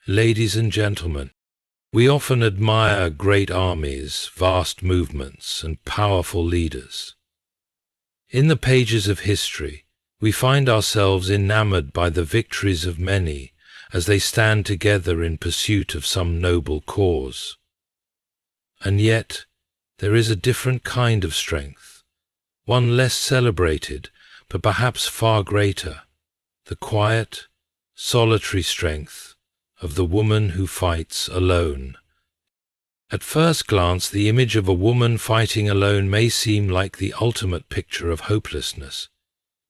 Ladies and gentlemen, we often admire great armies, vast movements, and powerful leaders. In the pages of history, we find ourselves enamored by the victories of many as they stand together in pursuit of some noble cause. And yet, there is a different kind of strength, one less celebrated, but perhaps far greater, the quiet, solitary strength of the woman who fights alone. At first glance, the image of a woman fighting alone may seem like the ultimate picture of hopelessness.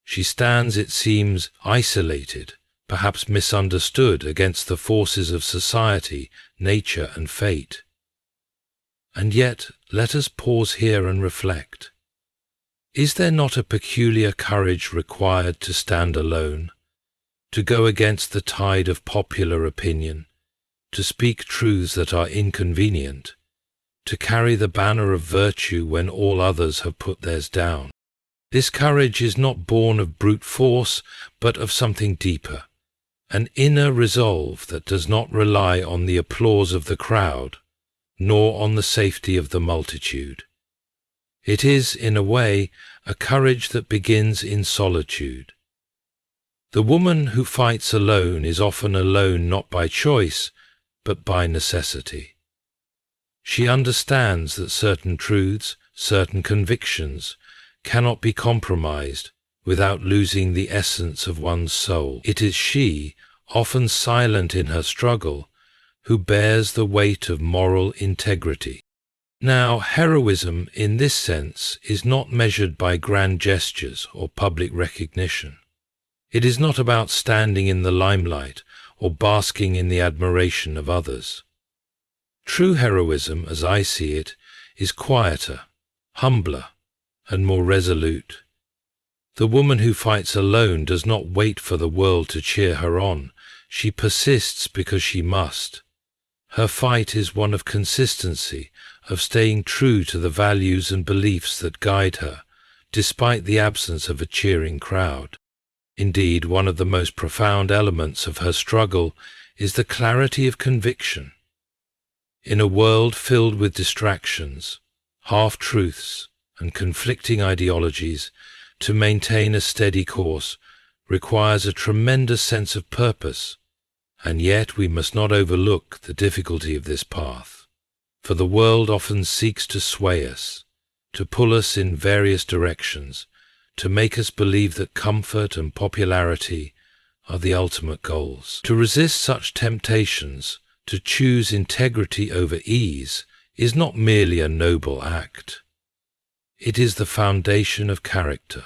She stands, it seems, isolated, perhaps misunderstood against the forces of society, nature, and fate. And yet, let us pause here and reflect. Is there not a peculiar courage required to stand alone, to go against the tide of popular opinion, to speak truths that are inconvenient, to carry the banner of virtue when all others have put theirs down? This courage is not born of brute force, but of something deeper, an inner resolve that does not rely on the applause of the crowd, nor on the safety of the multitude. It is, in a way, a courage that begins in solitude. The woman who fights alone is often alone not by choice, but by necessity. She understands that certain truths, certain convictions, cannot be compromised without losing the essence of one's soul. It is she, often silent in her struggle, who bears the weight of moral integrity. Now, heroism in this sense is not measured by grand gestures or public recognition. It is not about standing in the limelight or basking in the admiration of others. True heroism, as I see it, is quieter, humbler, and more resolute. The woman who fights alone does not wait for the world to cheer her on. She persists because she must. Her fight is one of consistency, of staying true to the values and beliefs that guide her, despite the absence of a cheering crowd. Indeed, one of the most profound elements of her struggle is the clarity of conviction. In a world filled with distractions, half-truths, and conflicting ideologies, to maintain a steady course requires a tremendous sense of purpose, and yet we must not overlook the difficulty of this path, for the world often seeks to sway us, to pull us in various directions, to make us believe that comfort and popularity are the ultimate goals. To resist such temptations, to choose integrity over ease, is not merely a noble act. It is the foundation of character.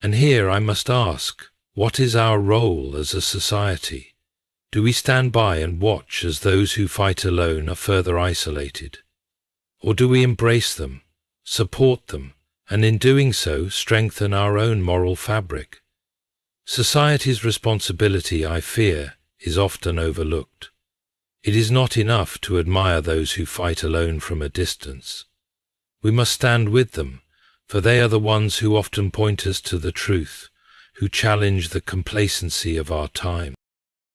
And here I must ask, what is our role as a society? Do we stand by and watch as those who fight alone are further isolated? Or do we embrace them, support them, and in doing so strengthen our own moral fabric? Society's responsibility, I fear, is often overlooked. It is not enough to admire those who fight alone from a distance. We must stand with them, for they are the ones who often point us to the truth, who challenge the complacency of our time.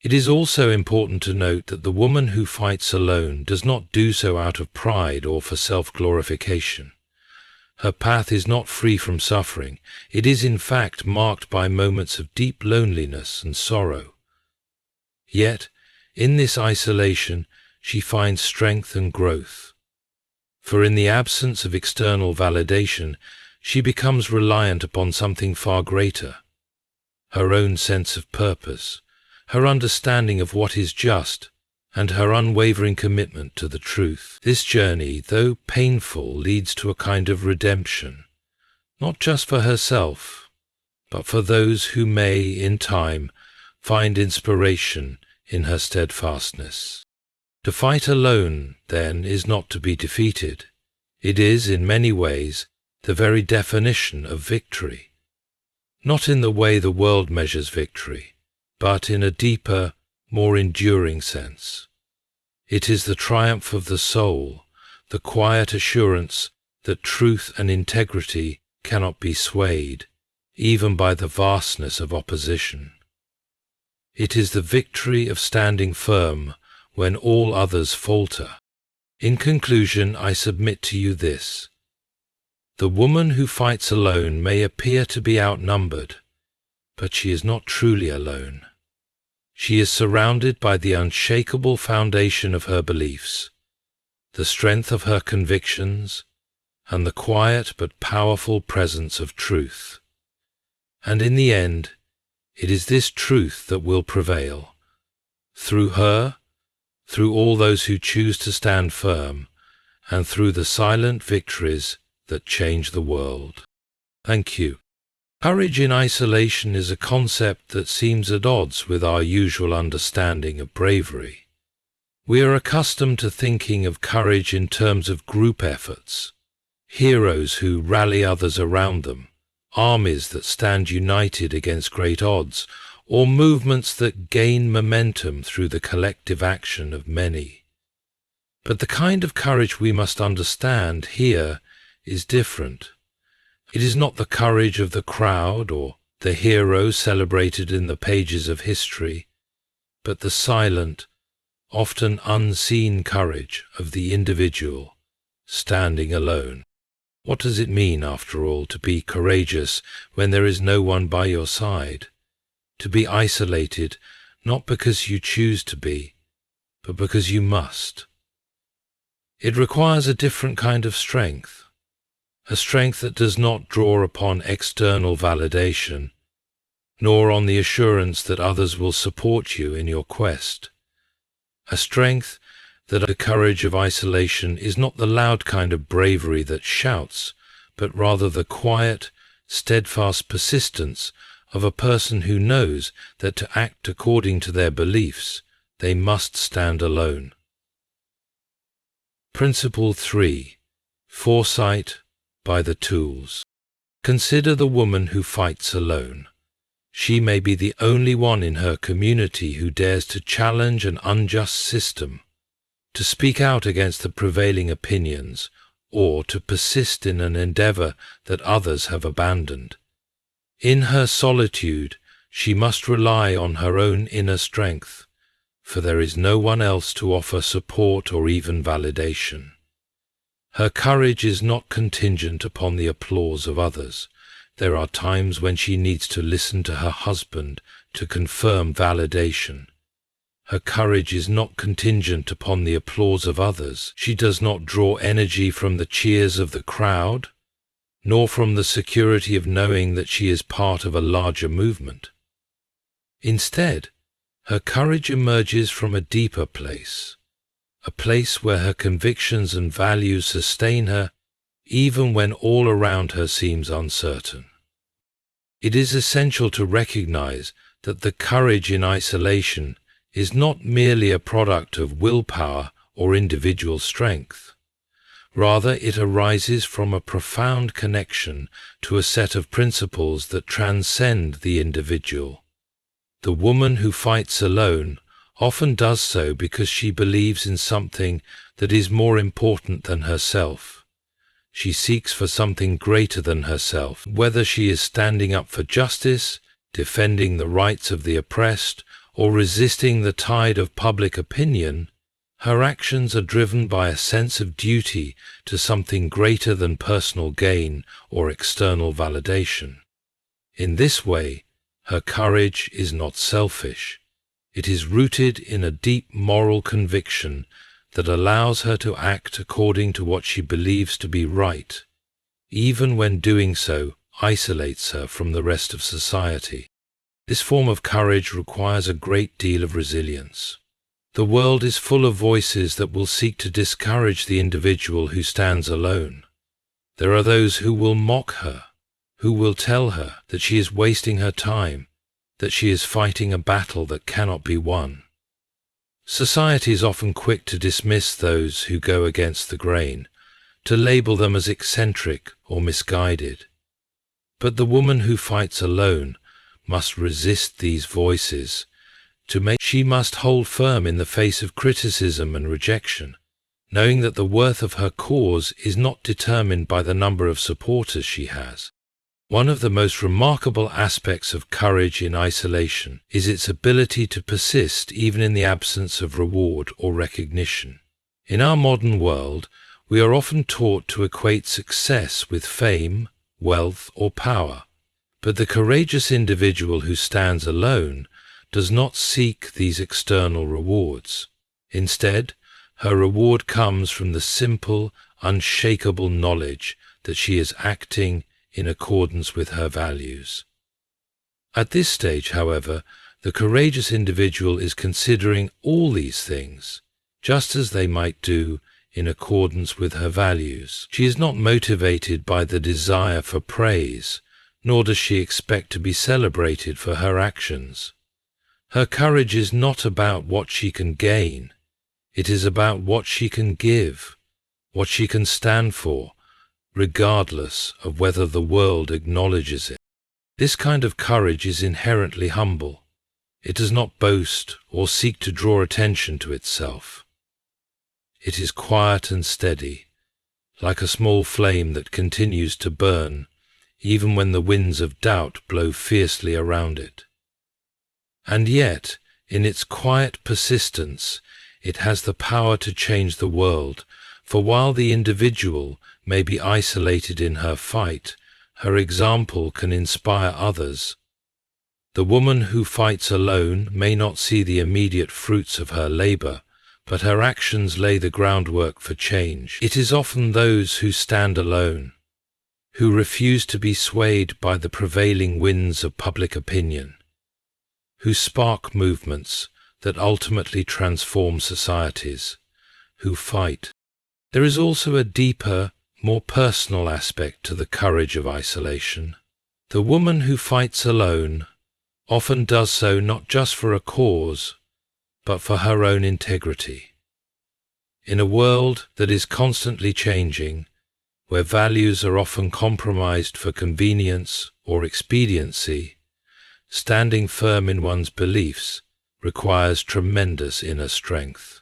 It is also important to note that the woman who fights alone does not do so out of pride or for self-glorification. Her path is not free from suffering. It is in fact marked by moments of deep loneliness and sorrow. Yet, in this isolation, she finds strength and growth. For in the absence of external validation, she becomes reliant upon something far greater, her own sense of purpose, her understanding of what is just, and her unwavering commitment to the truth. This journey, though painful, leads to a kind of redemption, not just for herself, but for those who may, in time, find inspiration in her steadfastness. To fight alone, then, is not to be defeated. It is, in many ways, the very definition of victory. Not in the way the world measures victory, but in a deeper, more enduring sense. It is the triumph of the soul, the quiet assurance that truth and integrity cannot be swayed, even by the vastness of opposition. It is the victory of standing firm when all others falter. In conclusion, I submit to you this. The woman who fights alone may appear to be outnumbered, but she is not truly alone. She is surrounded by the unshakable foundation of her beliefs, the strength of her convictions, and the quiet but powerful presence of truth. And in the end, it is this truth that will prevail. Through her, through all those who choose to stand firm, and through the silent victories that change the world. Thank you. Courage in isolation is a concept that seems at odds with our usual understanding of bravery. We are accustomed to thinking of courage in terms of group efforts, heroes who rally others around them, armies that stand united against great odds, or movements that gain momentum through the collective action of many. But the kind of courage we must understand here is different. It is not the courage of the crowd or the hero celebrated in the pages of history, but the silent, often unseen courage of the individual, standing alone. What does it mean, after all, to be courageous when there is no one by your side? To be isolated, not because you choose to be, but because you must. It requires a different kind of strength, a strength that does not draw upon external validation, nor on the assurance that others will support you in your quest. A strength that the courage of isolation is not the loud kind of bravery that shouts, but rather the quiet, steadfast persistence of a person who knows that to act according to their beliefs, they must stand alone. Principle 3. Foresight by the tools. Consider the woman who fights alone. She may be the only one in her community who dares to challenge an unjust system, to speak out against the prevailing opinions, or to persist in an endeavor that others have abandoned. In her solitude, she must rely on her own inner strength, for there is no one else to offer support or even validation. Her courage is not contingent upon the applause of others. There are times when she needs to listen to her husband to confirm validation. Her courage is not contingent upon the applause of others. She does not draw energy from the cheers of the crowd, nor from the security of knowing that she is part of a larger movement. Instead, her courage emerges from a deeper place, a place where her convictions and values sustain her even when all around her seems uncertain. It is essential to recognize that the courage in isolation is not merely a product of willpower or individual strength. Rather, it arises from a profound connection to a set of principles that transcend the individual. The woman who fights alone often does so because she believes in something that is more important than herself. She seeks for something greater than herself, whether she is standing up for justice, defending the rights of the oppressed, or resisting the tide of public opinion. Her actions are driven by a sense of duty to something greater than personal gain or external validation. In this way, her courage is not selfish. It is rooted in a deep moral conviction that allows her to act according to what she believes to be right, even when doing so isolates her from the rest of society. This form of courage requires a great deal of resilience. The world is full of voices that will seek to discourage the individual who stands alone. There are those who will mock her, who will tell her that she is wasting her time, that she is fighting a battle that cannot be won. Society is often quick to dismiss those who go against the grain, to label them as eccentric or misguided. But the woman who fights alone must resist these voices. She must hold firm in the face of criticism and rejection, knowing that the worth of her cause is not determined by the number of supporters she has, One of the most remarkable aspects of courage in isolation is its ability to persist even in the absence of reward or recognition. In our modern world, we are often taught to equate success with fame, wealth, or power. But the courageous individual who stands alone does not seek these external rewards. Instead, her reward comes from the simple, unshakable knowledge that she is acting in accordance with her values. At this stage, however, the courageous individual is considering all these things, just as they might do in accordance with her values. She is not motivated by the desire for praise, nor does she expect to be celebrated for her actions. Her courage is not about what she can gain. It is about what she can give, what she can stand for, regardless of whether the world acknowledges it. This kind of courage is inherently humble. It does not boast or seek to draw attention to itself. It is quiet and steady, like a small flame that continues to burn, even when the winds of doubt blow fiercely around it. And yet, in its quiet persistence, it has the power to change the world, for while the individual may be isolated in her fight, her example can inspire others. The woman who fights alone may not see the immediate fruits of her labor, but her actions lay the groundwork for change. It is often those who stand alone, who refuse to be swayed by the prevailing winds of public opinion, who spark movements that ultimately transform societies, who fight. There is also a deeper, more personal aspect to the courage of isolation. The woman who fights alone often does so not just for a cause, but for her own integrity. In a world that is constantly changing, where values are often compromised for convenience or expediency, standing firm in one's beliefs requires tremendous inner strength.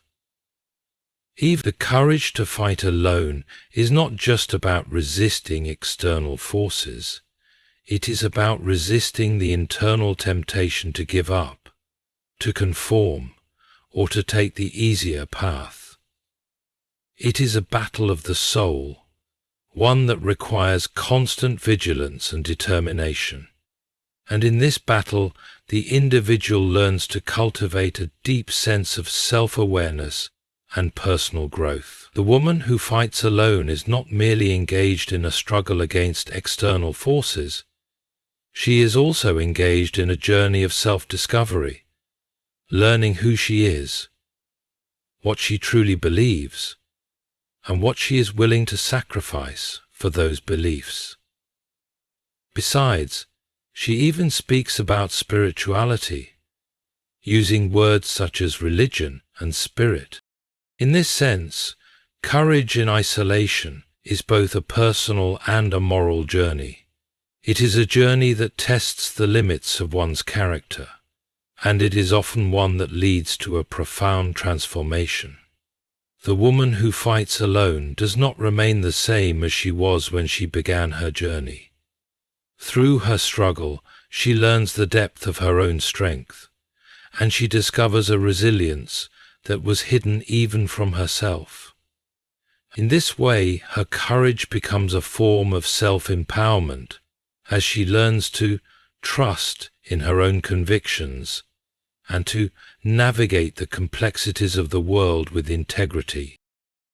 Even the courage to fight alone is not just about resisting external forces. It is about resisting the internal temptation to give up, to conform, or to take the easier path. It is a battle of the soul, one that requires constant vigilance and determination. And in this battle, the individual learns to cultivate a deep sense of self-awareness and personal growth. The woman who fights alone is not merely engaged in a struggle against external forces. She is also engaged in a journey of self-discovery, learning who she is, what she truly believes, and what she is willing to sacrifice for those beliefs. Besides, she even speaks about spirituality, using words such as religion and spirit. In this sense, courage in isolation is both a personal and a moral journey. It is a journey that tests the limits of one's character, and it is often one that leads to a profound transformation. The woman who fights alone does not remain the same as she was when she began her journey. Through her struggle, she learns the depth of her own strength, and she discovers a resilience that was hidden even from herself. In this way, her courage becomes a form of self-empowerment as she learns to trust in her own convictions and to navigate the complexities of the world with integrity.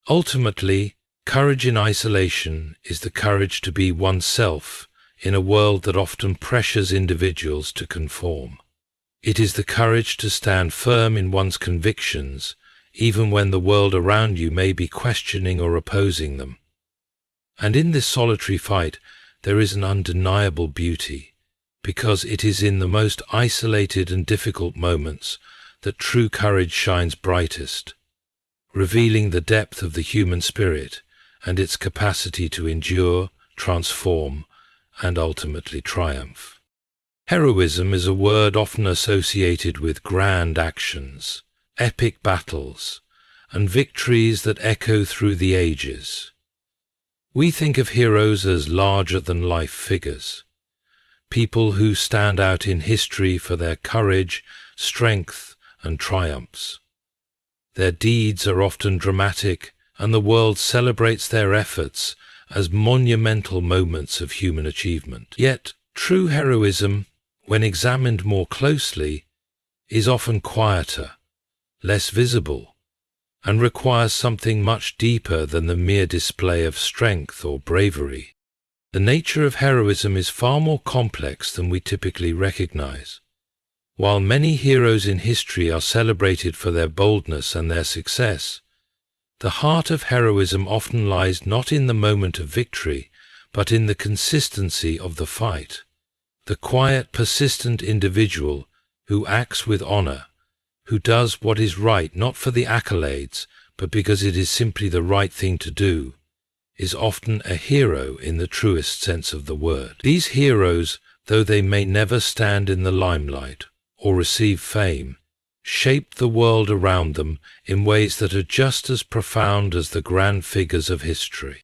Ultimately, courage in isolation is the courage to be oneself in a world that often pressures individuals to conform. It is the courage to stand firm in one's convictions, even when the world around you may be questioning or opposing them. And in this solitary fight, there is an undeniable beauty, because it is in the most isolated and difficult moments that true courage shines brightest, revealing the depth of the human spirit and its capacity to endure, transform, and ultimately triumph. Heroism is a word often associated with grand actions, epic battles, and victories that echo through the ages. We think of heroes as larger-than-life figures, people who stand out in history for their courage, strength, and triumphs. Their deeds are often dramatic, and the world celebrates their efforts as monumental moments of human achievement. Yet, true heroism, when examined more closely, is often quieter, less visible, and requires something much deeper than the mere display of strength or bravery. The nature of heroism is far more complex than we typically recognize. While many heroes in history are celebrated for their boldness and their success, the heart of heroism often lies not in the moment of victory, but in the consistency of the fight. The quiet, persistent individual who acts with honor, who does what is right not for the accolades, but because it is simply the right thing to do, is often a hero in the truest sense of the word. These heroes, though they may never stand in the limelight or receive fame, shape the world around them in ways that are just as profound as the grand figures of history.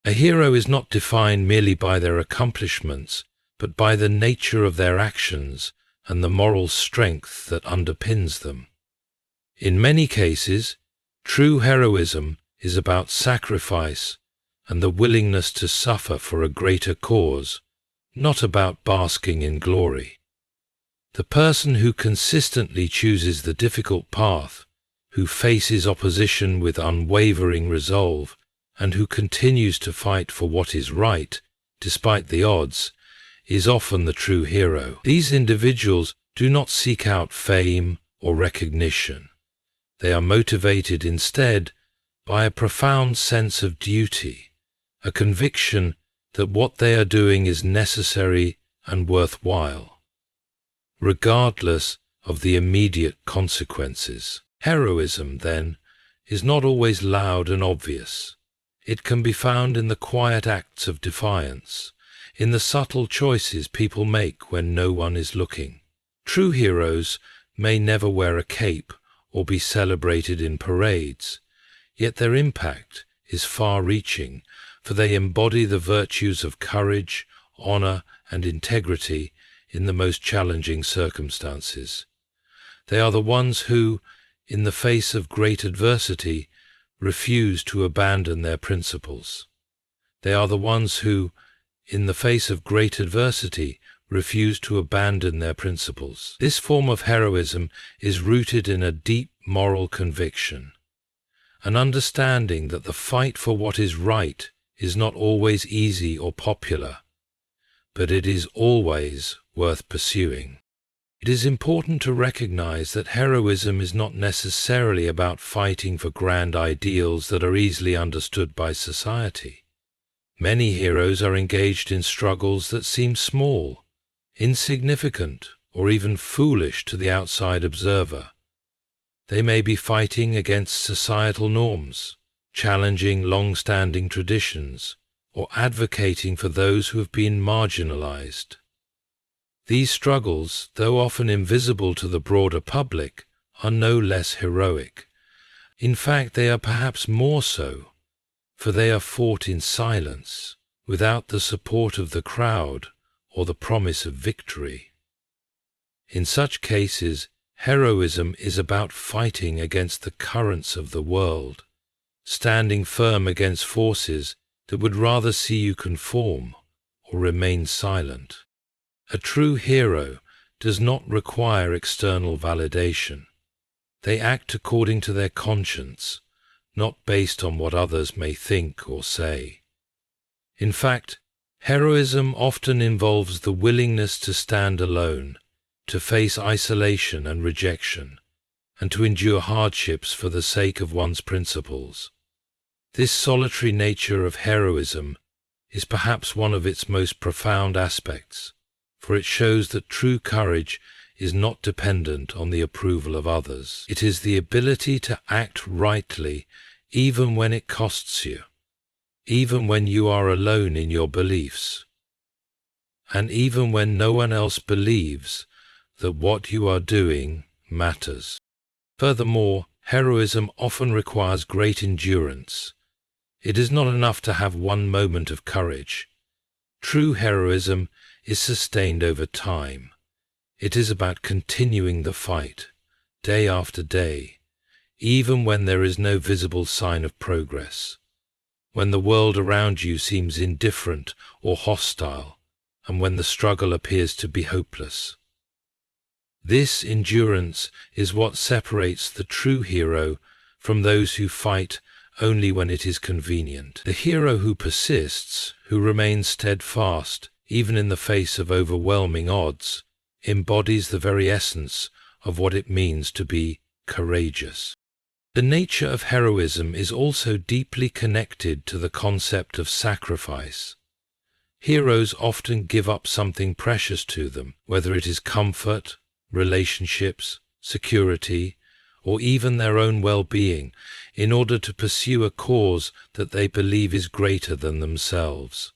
A hero is not defined merely by their accomplishments, but by the nature of their actions and the moral strength that underpins them. In many cases, true heroism is about sacrifice and the willingness to suffer for a greater cause, not about basking in glory. The person who consistently chooses the difficult path, who faces opposition with unwavering resolve, and who continues to fight for what is right, despite the odds, is often the true hero. These individuals do not seek out fame or recognition. They are motivated instead by a profound sense of duty, a conviction that what they are doing is necessary and worthwhile, regardless of the immediate consequences. Heroism, then, is not always loud and obvious. It can be found in the quiet acts of defiance, in the subtle choices people make when no one is looking. True heroes may never wear a cape or be celebrated in parades, yet their impact is far-reaching, for they embody the virtues of courage, honor, and integrity in the most challenging circumstances. They are the ones who, in the face of great adversity, refuse to abandon their principles. They are the ones who, in the face of great adversity, refuse to abandon their principles. This form of heroism is rooted in a deep moral conviction, an understanding that the fight for what is right is not always easy or popular, but it is always worth pursuing. It is important to recognize that heroism is not necessarily about fighting for grand ideals that are easily understood by society. Many heroes are engaged in struggles that seem small, insignificant, or even foolish to the outside observer. They may be fighting against societal norms, challenging long-standing traditions, or advocating for those who have been marginalized. These struggles, though often invisible to the broader public, are no less heroic. In fact, they are perhaps more so, for they are fought in silence, without the support of the crowd or the promise of victory. In such cases, heroism is about fighting against the currents of the world, standing firm against forces that would rather see you conform or remain silent. A true hero does not require external validation. They act according to their conscience, not based on what others may think or say. In fact, heroism often involves the willingness to stand alone, to face isolation and rejection, and to endure hardships for the sake of one's principles. This solitary nature of heroism is perhaps one of its most profound aspects, for it shows that true courage is not dependent on the approval of others. It is the ability to act rightly even when it costs you, even when you are alone in your beliefs, and even when no one else believes that what you are doing matters. Furthermore, heroism often requires great endurance. It is not enough to have one moment of courage. True heroism is sustained over time. It is about continuing the fight, day after day, even when there is no visible sign of progress, when the world around you seems indifferent or hostile, and when the struggle appears to be hopeless. This endurance is what separates the true hero from those who fight only when it is convenient. The hero who persists, who remains steadfast, even in the face of overwhelming odds, embodies the very essence of what it means to be courageous. The nature of heroism is also deeply connected to the concept of sacrifice. Heroes often give up something precious to them, whether it is comfort, relationships, security, or even their own well-being, in order to pursue a cause that they believe is greater than themselves.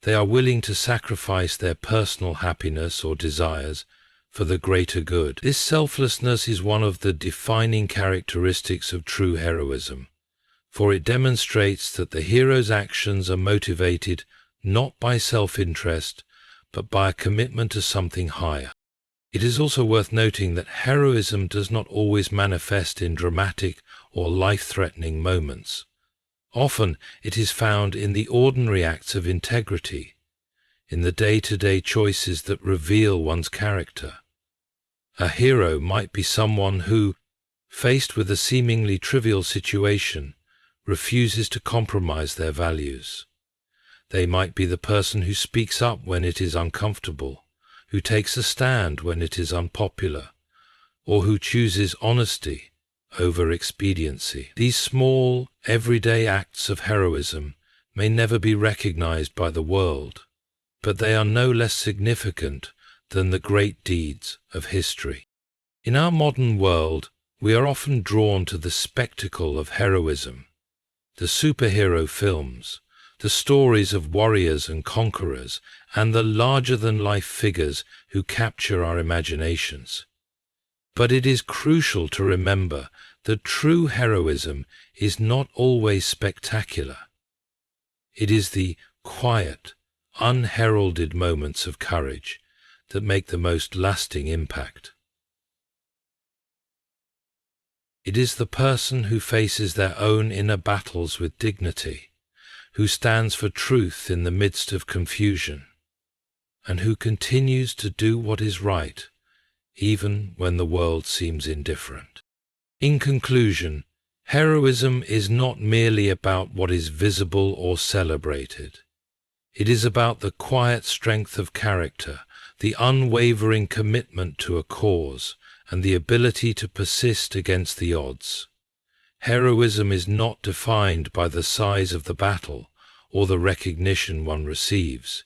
They are willing to sacrifice their personal happiness or desires for the greater good. This selflessness is one of the defining characteristics of true heroism, for it demonstrates that the hero's actions are motivated not by self-interest, but by a commitment to something higher. It is also worth noting that heroism does not always manifest in dramatic or life-threatening moments. Often it is found in the ordinary acts of integrity, in the day-to-day choices that reveal one's character. A hero might be someone who, faced with a seemingly trivial situation, refuses to compromise their values. They might be the person who speaks up when it is uncomfortable, who takes a stand when it is unpopular, or who chooses honesty over expediency. These small, everyday acts of heroism may never be recognized by the world, but they are no less significant than the great deeds of history. In our modern world, we are often drawn to the spectacle of heroism, the superhero films, the stories of warriors and conquerors, and the larger-than-life figures who capture our imaginations. But it is crucial to remember that true heroism is not always spectacular. It is the quiet, unheralded moments of courage that make the most lasting impact. It is the person who faces their own inner battles with dignity, who stands for truth in the midst of confusion, and who continues to do what is right, even when the world seems indifferent. In conclusion, heroism is not merely about what is visible or celebrated. It is about the quiet strength of character, the unwavering commitment to a cause, and the ability to persist against the odds. Heroism is not defined by the size of the battle or the recognition one receives.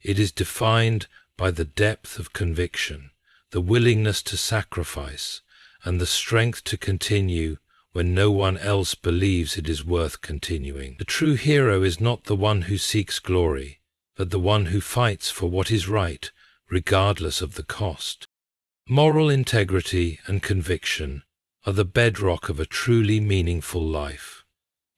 It is defined by the depth of conviction, the willingness to sacrifice, and the strength to continue when no one else believes it is worth continuing. The true hero is not the one who seeks glory, but the one who fights for what is right, regardless of the cost. Moral integrity and conviction are the bedrock of a truly meaningful life.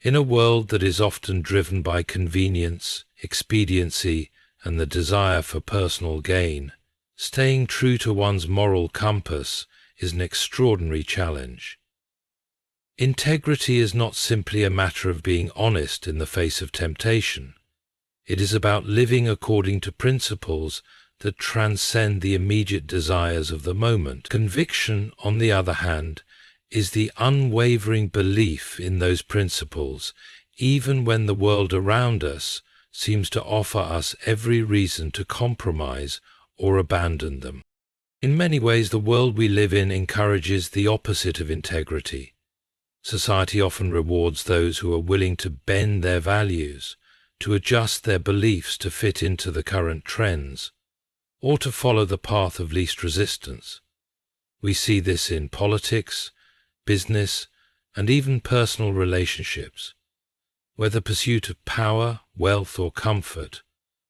In a world that is often driven by convenience, expediency, and the desire for personal gain, staying true to one's moral compass is an extraordinary challenge. Integrity is not simply a matter of being honest in the face of temptation. It is about living according to principles that transcend the immediate desires of the moment. Conviction, on the other hand, is the unwavering belief in those principles, even when the world around us seems to offer us every reason to compromise or abandon them. In many ways, the world we live in encourages the opposite of integrity. Society often rewards those who are willing to bend their values, to adjust their beliefs to fit into the current trends, or to follow the path of least resistance. We see this in politics, business, and even personal relationships, where the pursuit of power, wealth, or comfort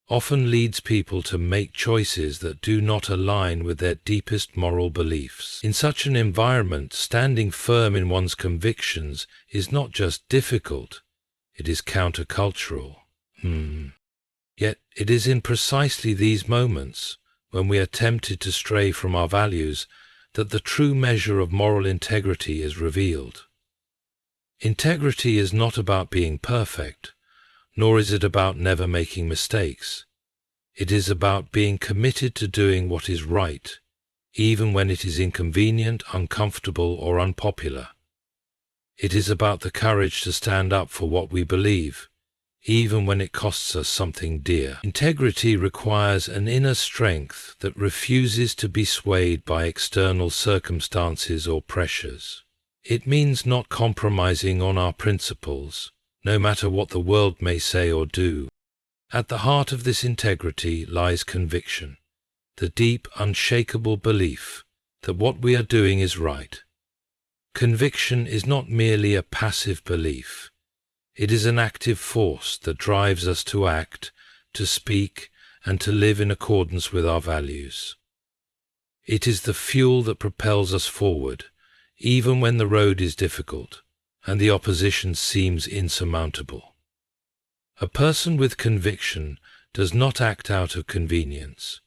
often leads people to make choices that do not align with their deepest moral beliefs. In such an environment, standing firm in one's convictions is not just difficult, it is countercultural. Yet it is in precisely these moments, when we are tempted to stray from our values, that the true measure of moral integrity is revealed. Integrity is not about being perfect, nor is it about never making mistakes. It is about being committed to doing what is right, even when it is inconvenient, uncomfortable, or unpopular. It is about the courage to stand up for what we believe, even when it costs us something dear. Integrity requires an inner strength that refuses to be swayed by external circumstances or pressures. It means not compromising on our principles, no matter what the world may say or do. At the heart of this integrity lies conviction, the deep, unshakable belief that what we are doing is right. Conviction is not merely a passive belief. It is an active force that drives us to act, to speak, and to live in accordance with our values. It is the fuel that propels us forward, even when the road is difficult and the opposition seems insurmountable. A person with conviction does not act out of convenience,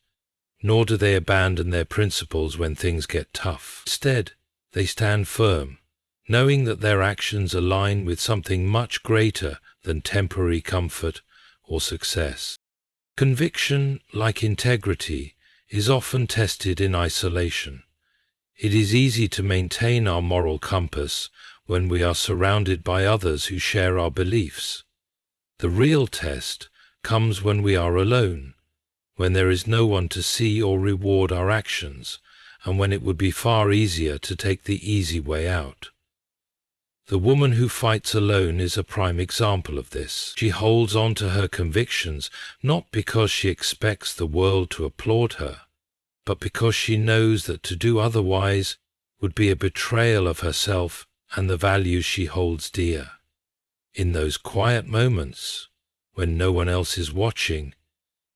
nor do they abandon their principles when things get tough. Instead, they stand firm, knowing that their actions align with something much greater than temporary comfort or success. Conviction, like integrity, is often tested in isolation. It is easy to maintain our moral compass when we are surrounded by others who share our beliefs. The real test comes when we are alone, when there is no one to see or reward our actions, and when it would be far easier to take the easy way out. The woman who fights alone is a prime example of this. She holds on to her convictions not because she expects the world to applaud her, but because she knows that to do otherwise would be a betrayal of herself and the values she holds dear. In those quiet moments, when no one else is watching,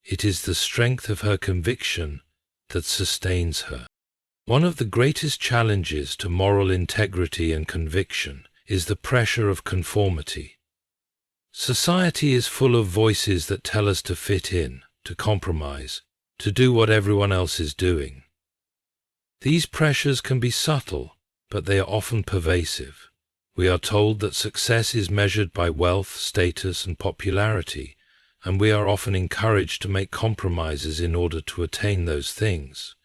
it is the strength of her conviction that sustains her. One of the greatest challenges to moral integrity and conviction is the pressure of conformity. Society is full of voices that tell us to fit in, to compromise, to do what everyone else is doing. These pressures can be subtle, but they are often pervasive. We are told that success is measured by wealth, status, and popularity, and we are often encouraged to make compromises in order to attain those things.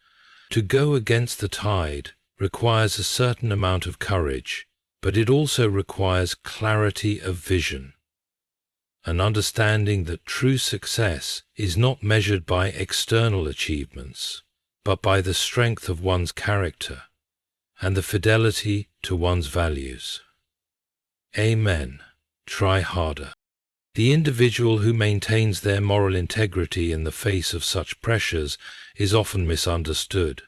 To go against the tide requires a certain amount of courage, but it also requires clarity of vision, an understanding that true success is not measured by external achievements, but by the strength of one's character and the fidelity to one's values. Amen. Try harder. The individual who maintains their moral integrity in the face of such pressures is often misunderstood.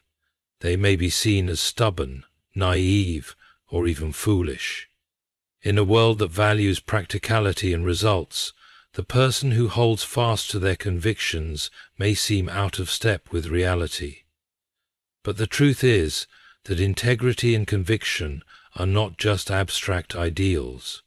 They may be seen as stubborn, naive, or even foolish. In a world that values practicality and results, the person who holds fast to their convictions may seem out of step with reality. But the truth is that integrity and conviction are not just abstract ideals.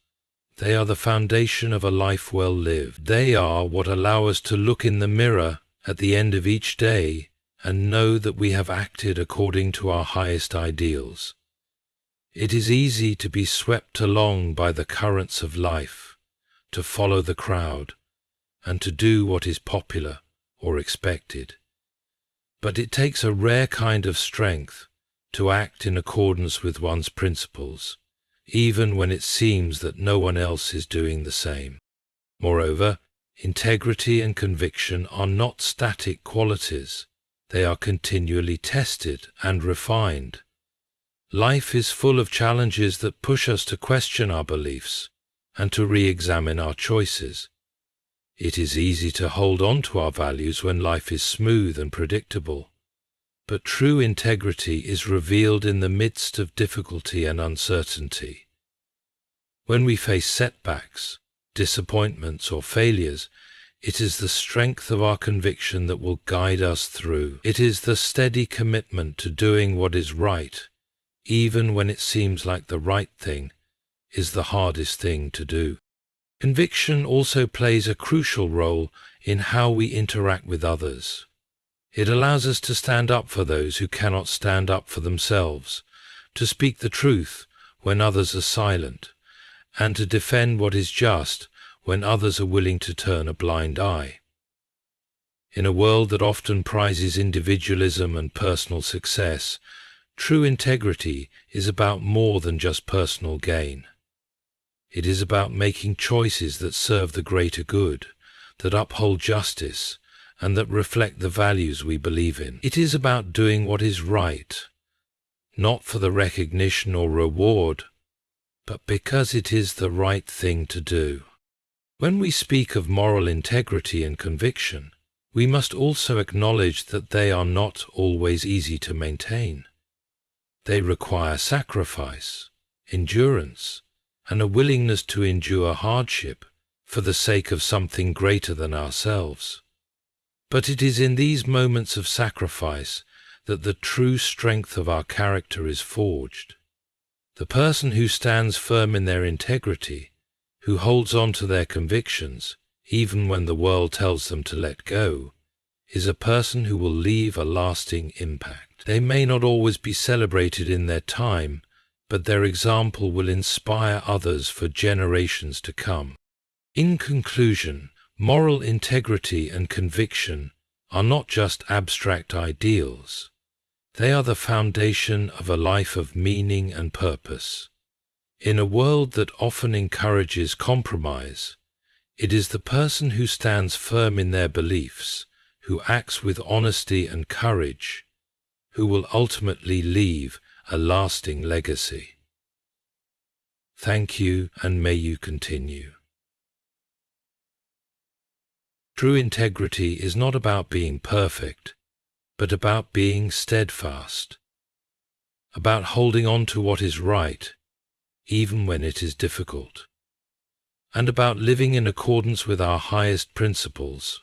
They are the foundation of a life well lived. They are what allow us to look in the mirror at the end of each day and know that we have acted according to our highest ideals. It is easy to be swept along by the currents of life, to follow the crowd, and to do what is popular or expected. But it takes a rare kind of strength to act in accordance with one's principles, even when it seems that no one else is doing the same. Moreover, integrity and conviction are not static qualities. They are continually tested and refined. Life is full of challenges that push us to question our beliefs and to re-examine our choices. It is easy to hold on to our values when life is smooth and predictable, but true integrity is revealed in the midst of difficulty and uncertainty. When we face setbacks, disappointments, or failures, it is the strength of our conviction that will guide us through. It is the steady commitment to doing what is right, even when it seems like the right thing is the hardest thing to do. Conviction also plays a crucial role in how we interact with others. It allows us to stand up for those who cannot stand up for themselves, to speak the truth when others are silent, and to defend what is just when others are willing to turn a blind eye. In a world that often prizes individualism and personal success, true integrity is about more than just personal gain. It is about making choices that serve the greater good, that uphold justice, and that reflect the values we believe in. It is about doing what is right, not for the recognition or reward, but because it is the right thing to do. When we speak of moral integrity and conviction, we must also acknowledge that they are not always easy to maintain. They require sacrifice, endurance, and a willingness to endure hardship for the sake of something greater than ourselves. But it is in these moments of sacrifice that the true strength of our character is forged. The person who stands firm in their integrity, who holds on to their convictions, even when the world tells them to let go, is a person who will leave a lasting impact. They may not always be celebrated in their time, but their example will inspire others for generations to come. In conclusion, moral integrity and conviction are not just abstract ideals. They are the foundation of a life of meaning and purpose. In a world that often encourages compromise, it is the person who stands firm in their beliefs, who acts with honesty and courage, who will ultimately leave a lasting legacy. Thank you, and may you continue. True integrity is not about being perfect, but about being steadfast, about holding on to what is right, even when it is difficult, and about living in accordance with our highest principles,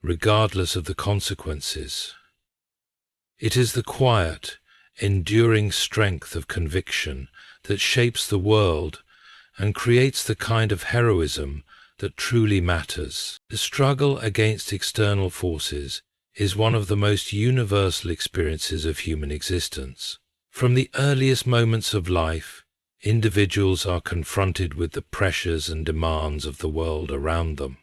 regardless of the consequences. It is the quiet, enduring strength of conviction that shapes the world and creates the kind of heroism that truly matters. The struggle against external forces is one of the most universal experiences of human existence. From the earliest moments of life, individuals are confronted with the pressures and demands of the world around them.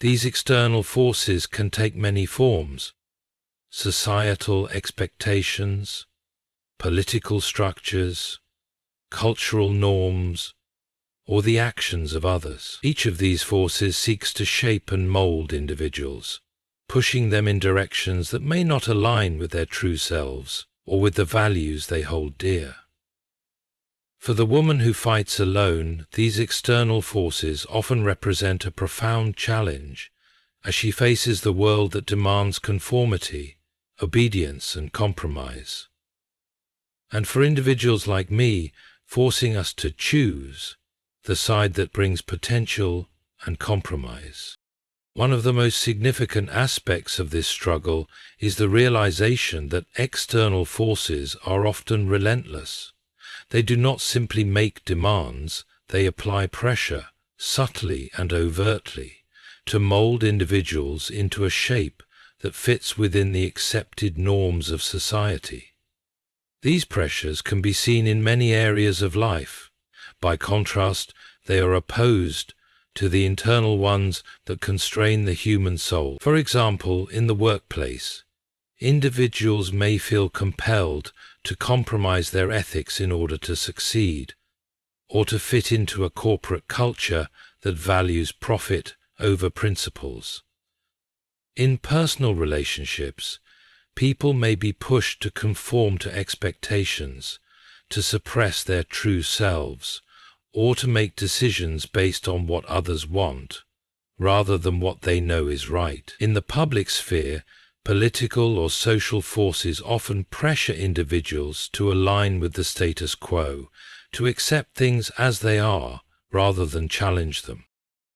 These external forces can take many forms: societal expectations, political structures, cultural norms, or the actions of others. Each of these forces seeks to shape and mold individuals, pushing them in directions that may not align with their true selves or with the values they hold dear. For the woman who fights alone, these external forces often represent a profound challenge as she faces the world that demands conformity, obedience, and compromise. And for individuals like me, forcing us to choose the side that brings potential and compromise. One of the most significant aspects of this struggle is the realization that external forces are often relentless. They do not simply make demands, they apply pressure, subtly and overtly, to mold individuals into a shape that fits within the accepted norms of society. These pressures can be seen in many areas of life. By contrast, they are opposed to the internal ones that constrain the human soul. For example, in the workplace, individuals may feel compelled to compromise their ethics in order to succeed, or to fit into a corporate culture that values profit over principles. In personal relationships, people may be pushed to conform to expectations, to suppress their true selves, or to make decisions based on what others want, rather than what they know is right. In the public sphere, political or social forces often pressure individuals to align with the status quo, to accept things as they are, rather than challenge them.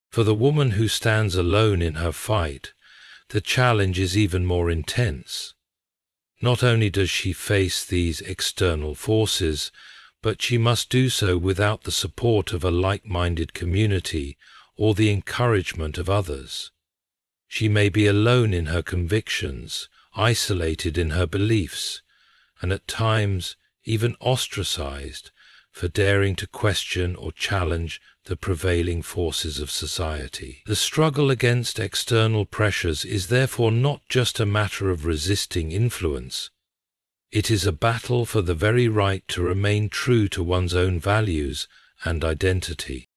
For the woman who stands alone in her fight, the challenge is even more intense. Not only does she face these external forces, but she must do so without the support of a like-minded community or the encouragement of others. She may be alone in her convictions, isolated in her beliefs, and at times even ostracized for daring to question or challenge the prevailing forces of society. The struggle against external pressures is therefore not just a matter of resisting influence. It is a battle for the very right to remain true to one's own values and identity.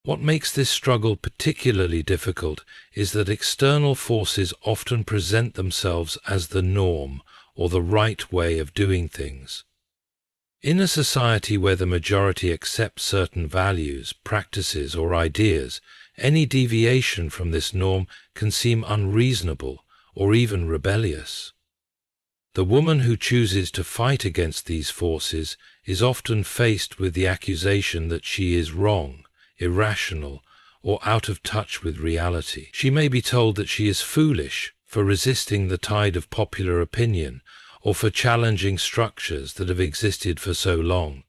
What makes this struggle particularly difficult is that external forces often present themselves as the norm or the right way of doing things. In a society where the majority accepts certain values, practices, or ideas, any deviation from this norm can seem unreasonable or even rebellious. The woman who chooses to fight against these forces is often faced with the accusation that she is wrong, irrational, or out of touch with reality. She may be told that she is foolish for resisting the tide of popular opinion, or for challenging structures that have existed for so long.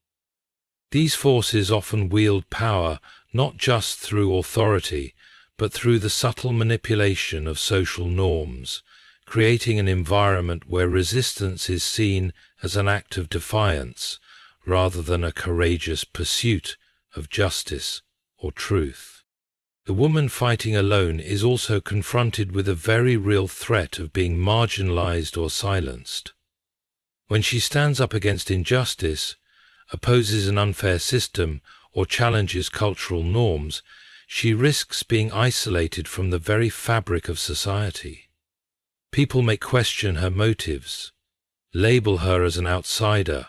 These forces often wield power not just through authority, but through the subtle manipulation of social norms, creating an environment where resistance is seen as an act of defiance rather than a courageous pursuit of justice or truth. The woman fighting alone is also confronted with a very real threat of being marginalized or silenced. When she stands up against injustice, opposes an unfair system, or challenges cultural norms, she risks being isolated from the very fabric of society. People may question her motives, label her as an outsider,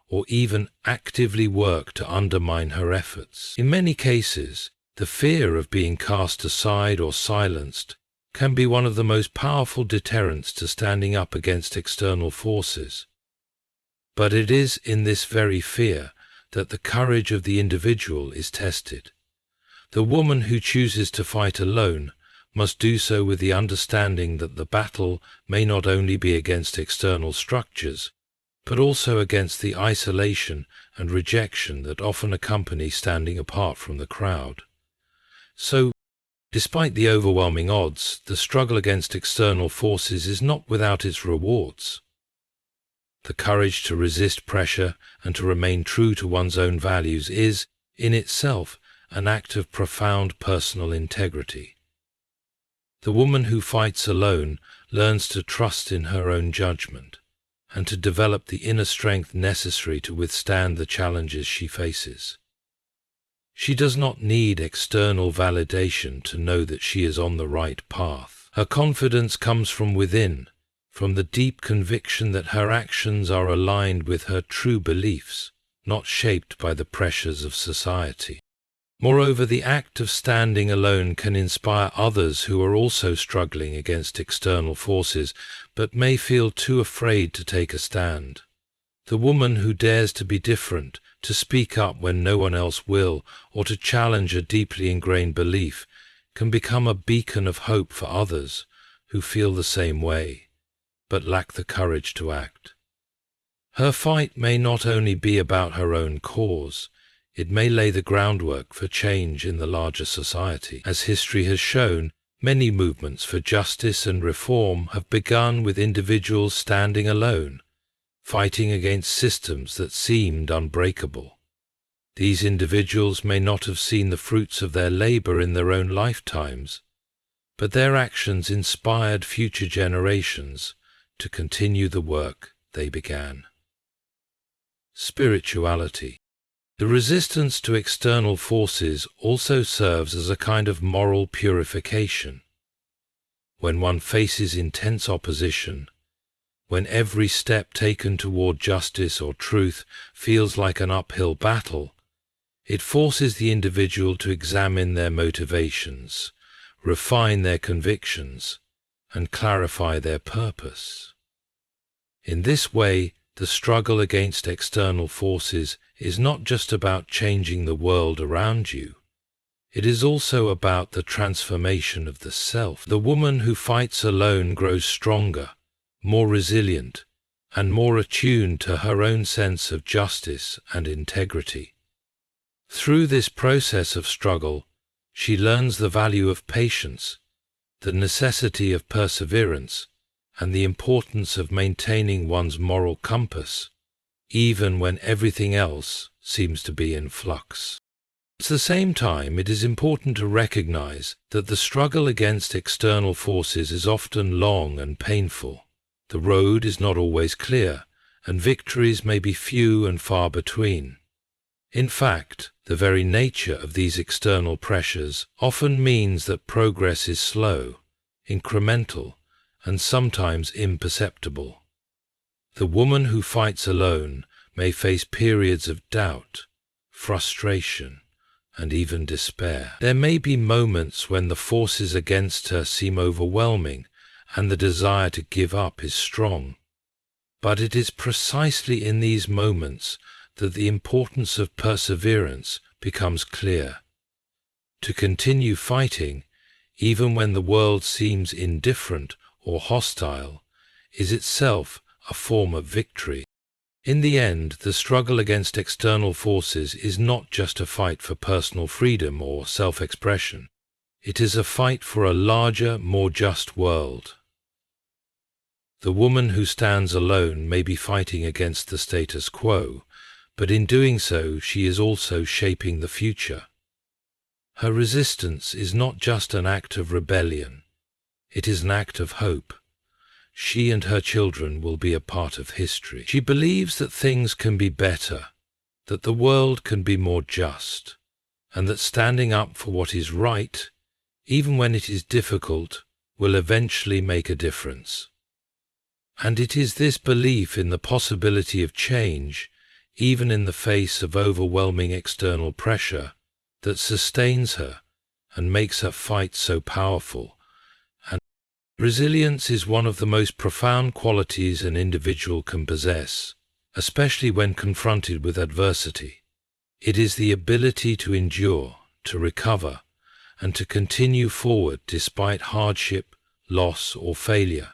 or even actively work to undermine her efforts. In many cases, the fear of being cast aside or silenced can be one of the most powerful deterrents to standing up against external forces. But it is in this very fear that the courage of the individual is tested. The woman who chooses to fight alone must do so with the understanding that the battle may not only be against external structures, but also against the isolation and rejection that often accompany standing apart from the crowd. So, despite the overwhelming odds, the struggle against external forces is not without its rewards. The courage to resist pressure and to remain true to one's own values is, in itself, an act of profound personal integrity. The woman who fights alone learns to trust in her own judgment and to develop the inner strength necessary to withstand the challenges she faces. She does not need external validation to know that she is on the right path. Her confidence comes from within, from the deep conviction that her actions are aligned with her true beliefs, not shaped by the pressures of society. Moreover, the act of standing alone can inspire others who are also struggling against external forces, but may feel too afraid to take a stand. The woman who dares to be different, to speak up when no one else will, or to challenge a deeply ingrained belief, can become a beacon of hope for others who feel the same way, but lack the courage to act. Her fight may not only be about her own cause, it may lay the groundwork for change in the larger society. As history has shown, many movements for justice and reform have begun with individuals standing alone, fighting against systems that seemed unbreakable. These individuals may not have seen the fruits of their labor in their own lifetimes, but their actions inspired future generations to continue the work they began. Spirituality. The resistance to external forces also serves as a kind of moral purification. When one faces intense opposition, when every step taken toward justice or truth feels like an uphill battle, it forces the individual to examine their motivations, refine their convictions, and clarify their purpose. In this way, the struggle against external forces is not just about changing the world around you. It is also about the transformation of the self. The woman who fights alone grows stronger, more resilient, and more attuned to her own sense of justice and integrity. Through this process of struggle, she learns the value of patience, the necessity of perseverance, and the importance of maintaining one's moral compass, even when everything else seems to be in flux. At the same time, it is important to recognize that the struggle against external forces is often long and painful. The road is not always clear, and victories may be few and far between. In fact, the very nature of these external pressures often means that progress is slow, incremental, and sometimes imperceptible. The woman who fights alone may face periods of doubt, frustration, and even despair. There may be moments when the forces against her seem overwhelming and the desire to give up is strong. But it is precisely in these moments that the importance of perseverance becomes clear. To continue fighting, even when the world seems indifferent or hostile, is itself a form of victory. In the end, the struggle against external forces is not just a fight for personal freedom or self-expression. It is a fight for a larger, more just world. The woman who stands alone may be fighting against the status quo, but in doing so, she is also shaping the future. Her resistance is not just an act of rebellion. It is an act of hope. She and her children will be a part of history. She believes that things can be better, that the world can be more just, and that standing up for what is right, even when it is difficult, will eventually make a difference. And it is this belief in the possibility of change, even in the face of overwhelming external pressure, that sustains her and makes her fight so powerful. And resilience is one of the most profound qualities an individual can possess, especially when confronted with adversity. It is the ability to endure, to recover, and to continue forward despite hardship, loss, or failure.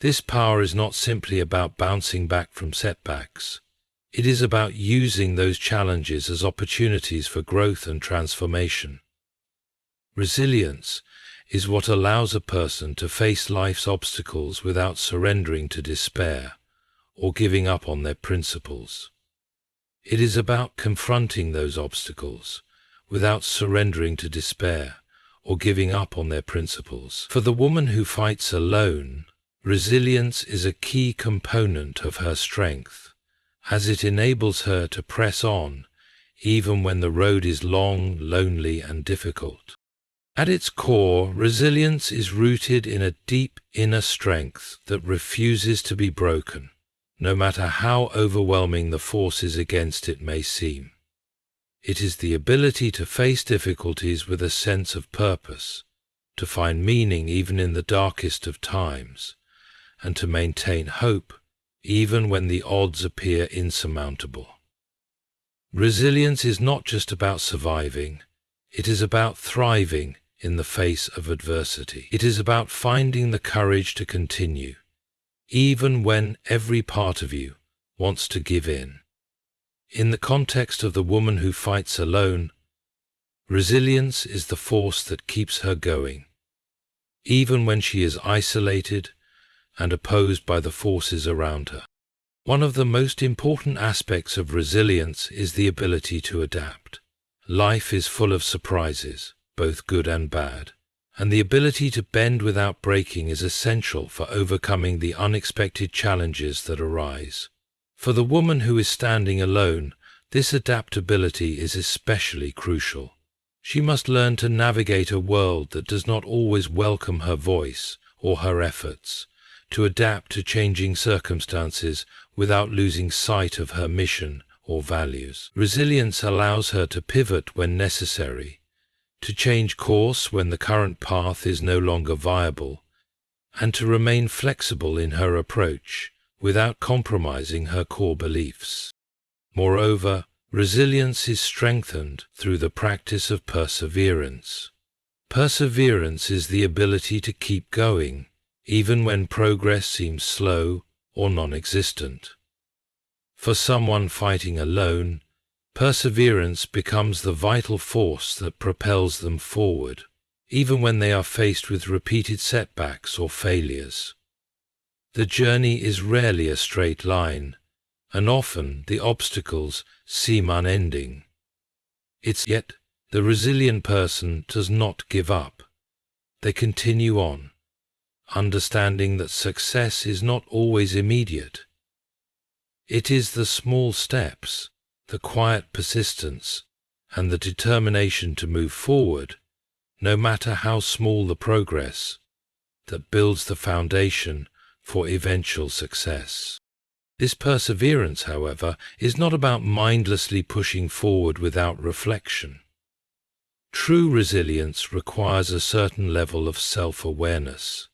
This power is not simply about bouncing back from setbacks. It is about using those challenges as opportunities for growth and transformation. Resilience is what allows a person to face life's obstacles without surrendering to despair or giving up on their principles. It is about confronting those obstacles without surrendering to despair or giving up on their principles. For the woman who fights alone, resilience is a key component of her strength, as it enables her to press on even when the road is long, lonely, and difficult. At its core, resilience is rooted in a deep inner strength that refuses to be broken, no matter how overwhelming the forces against it may seem. It is the ability to face difficulties with a sense of purpose, to find meaning even in the darkest of times, and to maintain hope even when the odds appear insurmountable. Resilience is not just about surviving, it is about thriving in the face of adversity. It is about finding the courage to continue, even when every part of you wants to give in. In the context of the woman who fights alone, resilience is the force that keeps her going, even when she is isolated and opposed by the forces around her. One of the most important aspects of resilience is the ability to adapt. Life is full of surprises, both good and bad, and the ability to bend without breaking is essential for overcoming the unexpected challenges that arise. For the woman who is standing alone, this adaptability is especially crucial. She must learn to navigate a world that does not always welcome her voice or her efforts, to adapt to changing circumstances without losing sight of her mission or values. Resilience allows her to pivot when necessary, to change course when the current path is no longer viable, and to remain flexible in her approach without compromising her core beliefs. Moreover, resilience is strengthened through the practice of perseverance. Perseverance is the ability to keep going, even when progress seems slow or non-existent. For someone fighting alone, perseverance becomes the vital force that propels them forward, even when they are faced with repeated setbacks or failures. The journey is rarely a straight line, and often the obstacles seem unending. Yet the resilient person does not give up. They continue on, understanding that success is not always immediate. It is the small steps, the quiet persistence, and the determination to move forward, no matter how small the progress, that builds the foundation for eventual success. This perseverance, however, is not about mindlessly pushing forward without reflection. True resilience requires a certain level of self-awareness.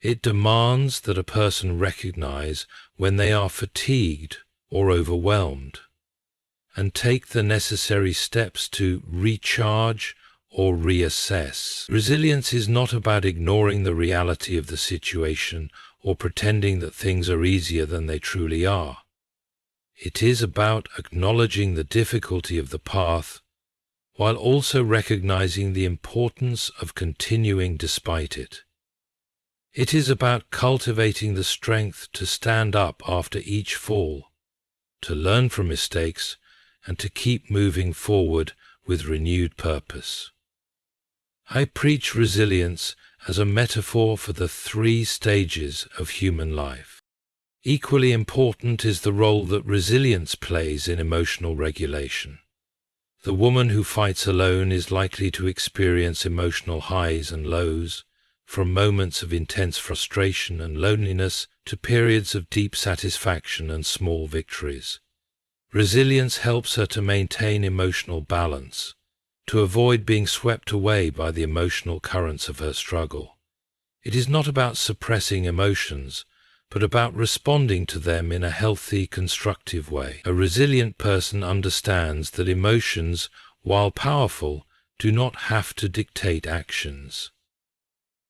It demands that a person recognize when they are fatigued or overwhelmed, and take the necessary steps to recharge or reassess. Resilience is not about ignoring the reality of the situation or pretending that things are easier than they truly are. It is about acknowledging the difficulty of the path, while also recognizing the importance of continuing despite it. It is about cultivating the strength to stand up after each fall, to learn from mistakes, and to keep moving forward with renewed purpose. I preach resilience as a metaphor for the 3 stages of human life. Equally important is the role that resilience plays in emotional regulation. The woman who fights alone is likely to experience emotional highs and lows, from moments of intense frustration and loneliness to periods of deep satisfaction and small victories. Resilience helps her to maintain emotional balance, to avoid being swept away by the emotional currents of her struggle. It is not about suppressing emotions, but about responding to them in a healthy, constructive way. A resilient person understands that emotions, while powerful, do not have to dictate actions.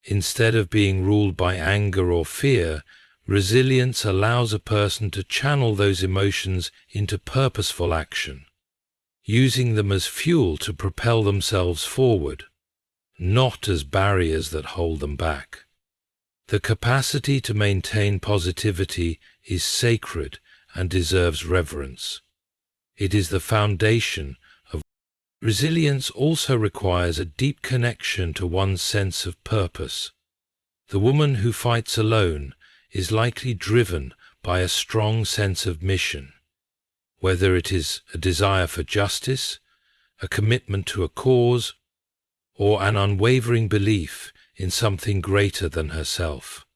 Instead of being ruled by anger or fear, resilience allows a person to channel those emotions into purposeful action, using them as fuel to propel themselves forward, not as barriers that hold them back. The capacity to maintain positivity is sacred and deserves reverence. It is the foundation of resilience. Also requires a deep connection to one's sense of purpose. The woman who fights alone is likely driven by a strong sense of mission, whether it is a desire for justice, a commitment to a cause, or an unwavering belief in something greater than herself.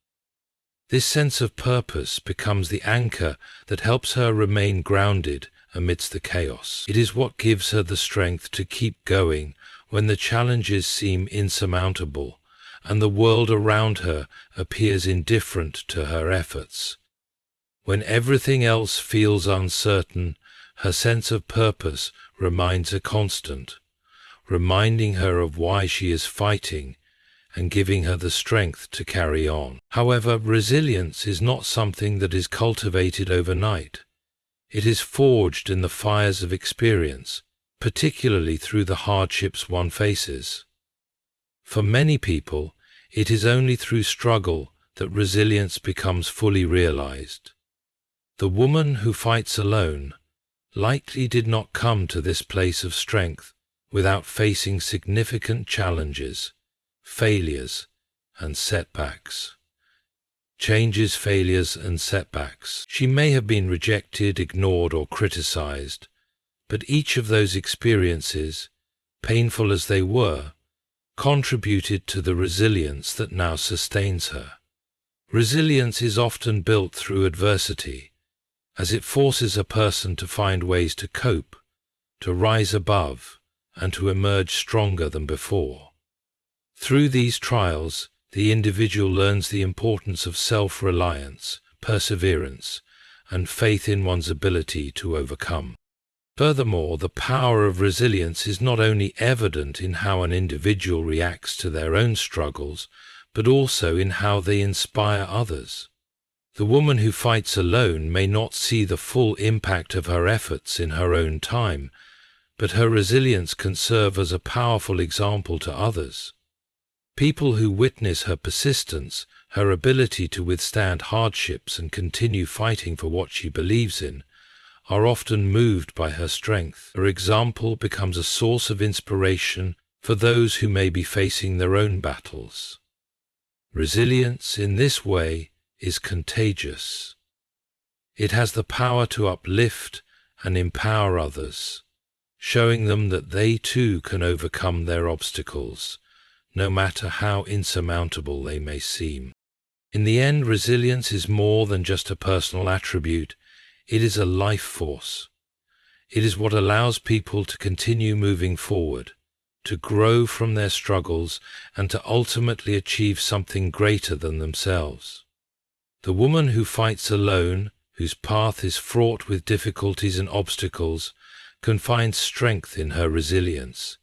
This sense of purpose becomes the anchor that helps her remain grounded amidst the chaos. It is what gives her the strength to keep going when the challenges seem insurmountable and the world around her appears indifferent to her efforts. When everything else feels uncertain, her sense of purpose remains her constant, reminding her of why she is fighting and giving her the strength to carry on. However, resilience is not something that is cultivated overnight. It is forged in the fires of experience, particularly through the hardships one faces. For many people, it is only through struggle that resilience becomes fully realized. The woman who fights alone likely did not come to this place of strength without facing significant challenges, failures, and setbacks. Failures, and setbacks. She may have been rejected, ignored, or criticized, but each of those experiences, painful as they were, contributed to the resilience that now sustains her. Resilience is often built through adversity, as it forces a person to find ways to cope, to rise above, and to emerge stronger than before. Through these trials, the individual learns the importance of self-reliance, perseverance, and faith in one's ability to overcome. Furthermore, the power of resilience is not only evident in how an individual reacts to their own struggles, but also in how they inspire others. The woman who fights alone may not see the full impact of her efforts in her own time, but her resilience can serve as a powerful example to others. People who witness her persistence, her ability to withstand hardships and continue fighting for what she believes in, are often moved by her strength. Her example becomes a source of inspiration for those who may be facing their own battles. Resilience, in this way, is contagious. It has the power to uplift and empower others, showing them that they too can overcome their obstacles, no matter how insurmountable they may seem. In the end, resilience is more than just a personal attribute. It is a life force. It is what allows people to continue moving forward, to grow from their struggles, and to ultimately achieve something greater than themselves. The woman who fights alone, whose path is fraught with difficulties and obstacles, can find strength in her resilience.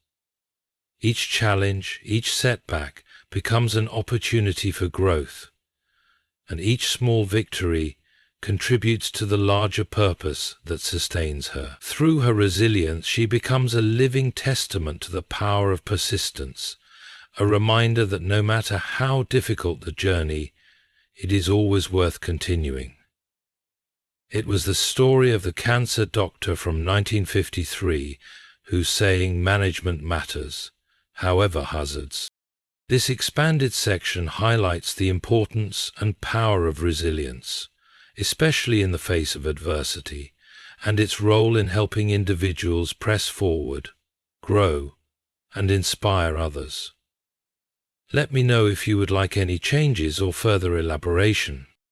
Each challenge, each setback becomes an opportunity for growth, and each small victory contributes to the larger purpose that sustains her. Through her resilience, she becomes a living testament to the power of persistence, a reminder that no matter how difficult the journey, it is always worth continuing. It was the story of the cancer doctor from 1953 whose saying, "Management matters, however hazards." This expanded section highlights the importance and power of resilience, especially in the face of adversity, and its role in helping individuals press forward, grow, and inspire others. Let me know if you would like any changes or further elaboration.